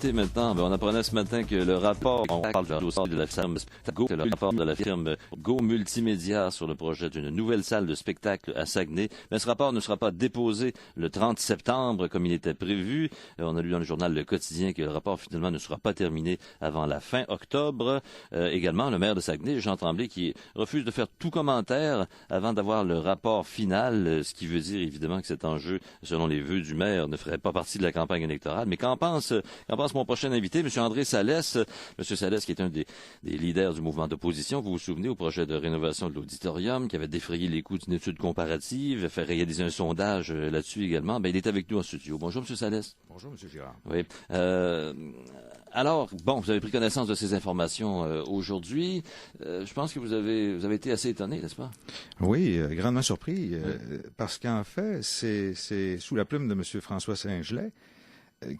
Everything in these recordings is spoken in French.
Maintenant, on apprenait ce matin que le rapport, on parle du dossier de la firme Go, le rapport de la firme Go Multimédia sur le projet d'une nouvelle salle de spectacle à Saguenay. Mais ce rapport ne sera pas déposé le 30 septembre comme il était prévu. On a lu dans le journal Le Quotidien que le rapport finalement ne sera pas terminé avant la fin octobre. Également, le maire de Saguenay, Jean Tremblay, qui refuse de faire tout commentaire avant d'avoir le rapport final, ce qui veut dire évidemment que cet enjeu, selon les vœux du maire, ne ferait pas partie de la campagne électorale. Mais qu'en pense mon prochain invité, M. André Salès. M. Salès, qui est un des leaders du mouvement d'opposition, vous vous souvenez, au projet de rénovation de l'auditorium, qui avait défrayé les coûts d'une étude comparative, fait réaliser un sondage là-dessus également. Il est avec nous en studio. Bonjour, M. Salès. Bonjour, M. Girard. Oui. Alors, vous avez pris connaissance de ces informations aujourd'hui. Je pense que vous avez été assez étonné, n'est-ce pas? Oui, grandement surpris, parce qu'en fait, c'est sous la plume de M. François Saint-Gelais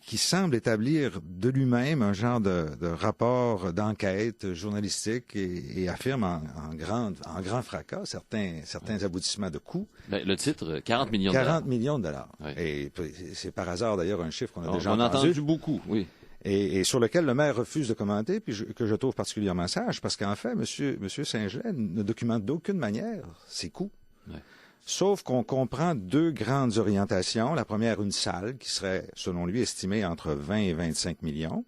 qui semble établir de lui-même un genre de rapport d'enquête journalistique et affirme en grand fracas certains aboutissements de coûts. Le titre, 40 millions de dollars. 40 millions de dollars. Oui. Et c'est par hasard d'ailleurs un chiffre qu'on a déjà entendu. On a entendu beaucoup, oui. Et sur lequel le maire refuse de commenter, puis que je trouve particulièrement sage, parce qu'en fait, M. Saint-Gelais ne documente d'aucune manière ses coûts. Oui. Sauf qu'on comprend deux grandes orientations. La première, une salle qui serait, selon lui, estimée entre 20 et 25 millions,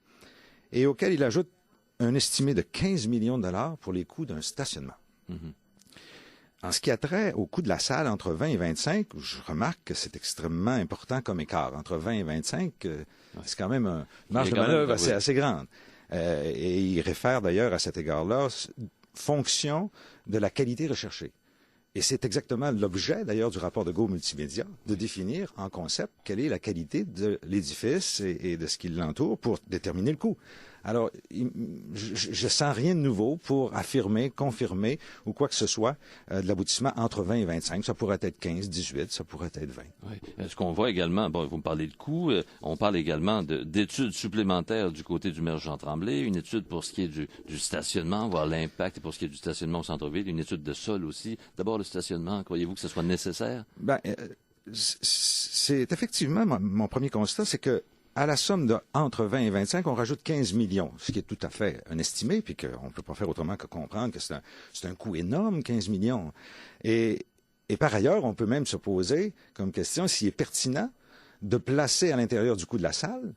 et auquel il ajoute un estimé de 15 millions de dollars pour les coûts d'un stationnement. Mm-hmm. En ce qui a trait au coût de la salle entre 20 et 25, je remarque que c'est extrêmement important comme écart. Entre 20 et 25, c'est quand même une marge de manœuvre assez grande. Et il réfère d'ailleurs à cet égard-là, fonction de la qualité recherchée. Et c'est exactement l'objet, d'ailleurs, du rapport de Go Multimédia, de définir en concept quelle est la qualité de l'édifice et de ce qui l'entoure pour déterminer le coût. Alors, je sens rien de nouveau pour affirmer, confirmer ou quoi que ce soit de l'aboutissement entre 20 et 25. Ça pourrait être 15, 18, ça pourrait être 20. Oui. Ce qu'on voit également, vous me parlez de coûts, on parle également d'études supplémentaires du côté du maire Jean Tremblay, une étude pour ce qui est du stationnement, voir l'impact pour ce qui est du stationnement au centre-ville, une étude de sol aussi. D'abord, le stationnement, croyez-vous que ce soit nécessaire? C'est effectivement mon premier constat, c'est que à la somme de entre 20 et 25, on rajoute 15 millions, ce qui est tout à fait un estimé, puis qu'on ne peut pas faire autrement que comprendre que c'est un coût énorme, 15 millions. Et par ailleurs, on peut même se poser comme question s'il est pertinent de placer à l'intérieur du coût de la salle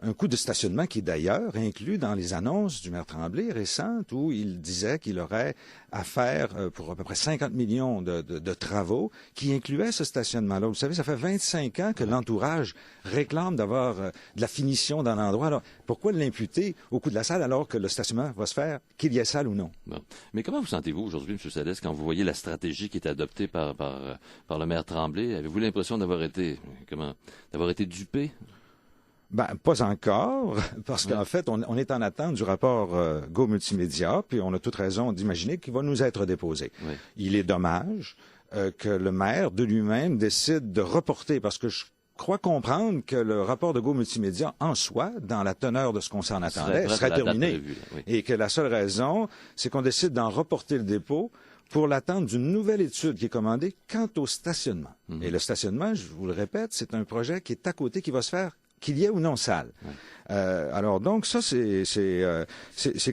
un coût de stationnement qui est d'ailleurs inclus dans les annonces du maire Tremblay récentes où il disait qu'il aurait à faire pour à peu près 50 millions de travaux qui incluaient ce stationnement-là. Vous savez, ça fait 25 ans que l'entourage réclame d'avoir de la finition dans l'endroit. Alors, pourquoi l'imputer au coût de la salle alors que le stationnement va se faire, qu'il y ait salle ou non? Bon. Mais comment vous sentez-vous aujourd'hui, M. Salès, quand vous voyez la stratégie qui est adoptée par le maire Tremblay? Avez-vous l'impression d'avoir été dupé? Pas encore, parce qu'en fait, on est en attente du rapport Go Multimédia, puis on a toute raison d'imaginer qu'il va nous être déposé. Oui. Il est dommage que le maire, de lui-même, décide de reporter, parce que je crois comprendre que le rapport de Go Multimédia, en soi, dans la teneur de ce qu'on s'en attendait, serait terminé. Prévue, oui. Et que la seule raison, c'est qu'on décide d'en reporter le dépôt pour l'attente d'une nouvelle étude qui est commandée quant au stationnement. Et le stationnement, je vous le répète, c'est un projet qui est à côté, qui va se faire qu'il y ait ou non salle. Ouais. Alors donc, ça, c'est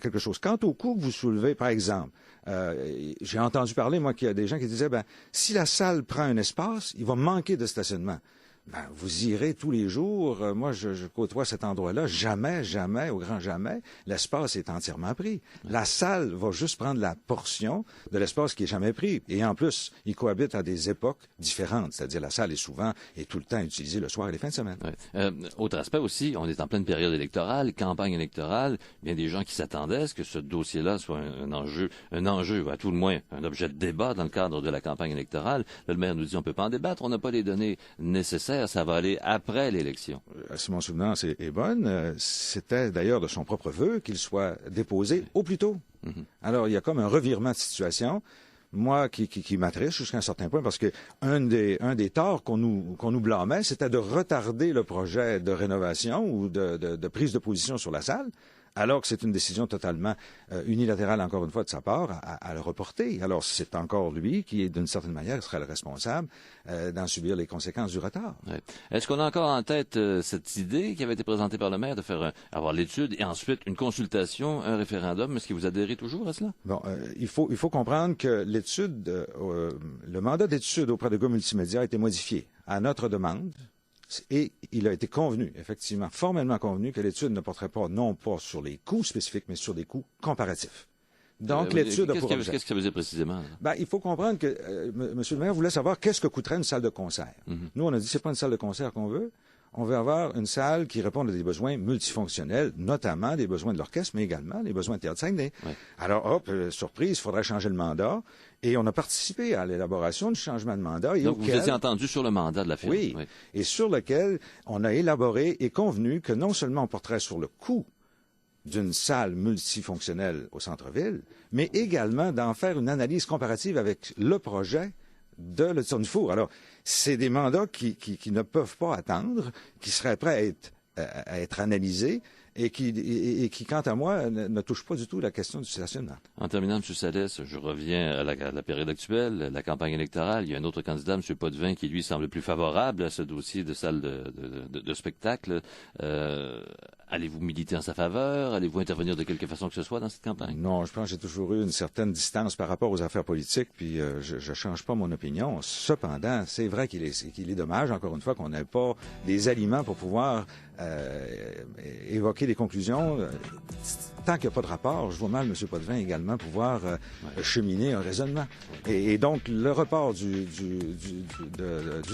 quelque chose. Quant au coût que vous soulevez, par exemple, j'ai entendu parler, moi, qu'il y a des gens qui disaient, si la salle prend un espace, il va manquer de stationnement. Vous irez tous les jours. Moi, je côtoie cet endroit-là. Jamais, au grand jamais, l'espace est entièrement pris. La salle va juste prendre la portion de l'espace qui est jamais pris. Et en plus, ils cohabitent à des époques différentes. C'est-à-dire, la salle est souvent et tout le temps utilisée le soir et les fins de semaine. Ouais. Autre aspect aussi, on est en pleine période électorale, campagne électorale. Bien des gens qui s'attendaient à ce que ce dossier-là soit un enjeu, à tout le moins, un objet de débat dans le cadre de la campagne électorale. Là, le maire nous dit, on peut pas en débattre, on n'a pas les données nécessaires. Ça va aller après l'élection. Si mon souvenance est bonne, c'était d'ailleurs de son propre vœu qu'il soit déposé au plus tôt. Mm-hmm. Alors, il y a comme un revirement de situation, moi, qui m'attriste jusqu'à un certain point, parce que un des torts qu'on nous blâmait, c'était de retarder le projet de rénovation ou de prise de position sur la salle alors que c'est une décision totalement unilatérale, encore une fois, de sa part, à le reporter. Alors, c'est encore lui qui, d'une certaine manière, serait le responsable d'en subir les conséquences du retard. Oui. Est-ce qu'on a encore en tête cette idée qui avait été présentée par le maire de faire avoir l'étude et ensuite une consultation, un référendum? Est-ce que vous adhérez toujours à cela? Bon, il faut comprendre que l'étude, le mandat d'étude auprès de Go Multimédia a été modifié à notre demande. Et il a été convenu, effectivement, formellement convenu, que l'étude ne porterait pas, non pas sur les coûts spécifiques, mais sur des coûts comparatifs. Donc, l'étude a pour objet... Qu'est-ce que ça veut dire précisément? Ben, il faut comprendre que M. le maire voulait savoir qu'est-ce que coûterait une salle de concert. Nous, on a dit, c'est pas une salle de concert qu'on veut. On veut avoir une salle qui réponde à des besoins multifonctionnels, notamment des besoins de l'orchestre, mais également les besoins de Théâtre Saguenay. Oui. Alors, hop, surprise, il faudrait changer le mandat. Et on a participé à l'élaboration du changement de mandat. Et donc, vous étiez entendu sur le mandat de la firme. Oui, et sur lequel on a élaboré et convenu que non seulement on porterait sur le coût d'une salle multifonctionnelle au centre-ville, mais également d'en faire une analyse comparative avec le projet de l'auditorium du Four. Alors, c'est des mandats qui ne peuvent pas attendre, qui seraient prêts à être analysés et qui, quant à moi, ne touchent pas du tout la question du stationnement. En terminant, M. Salès, je reviens à la période actuelle, la campagne électorale. Il y a un autre candidat, M. Potvin, qui, lui, semble plus favorable à ce dossier de salle de spectacle. Allez-vous militer en sa faveur? Allez-vous intervenir de quelque façon que ce soit dans cette campagne? Non, je pense que j'ai toujours eu une certaine distance par rapport aux affaires politiques, puis je change pas mon opinion. Cependant, c'est vrai qu'il est dommage, encore une fois, qu'on n'ait pas des aliments pour pouvoir évoquer des conclusions. Tant qu'il n'y a pas de rapport, je vois mal M. Potvin également pouvoir cheminer un raisonnement. Et donc, le report du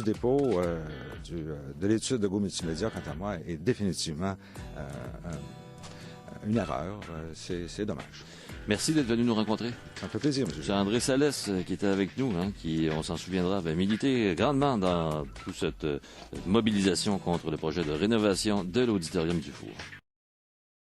dépôt de l'étude de Go Multimédia, quant à moi, est définitivement une erreur. C'est dommage. Merci d'être venu nous rencontrer. Ça me fait plaisir, M. C'est André Salès qui était avec nous, qui, on s'en souviendra, avait milité grandement dans toute cette mobilisation contre le projet de rénovation de l'Auditorium du Four.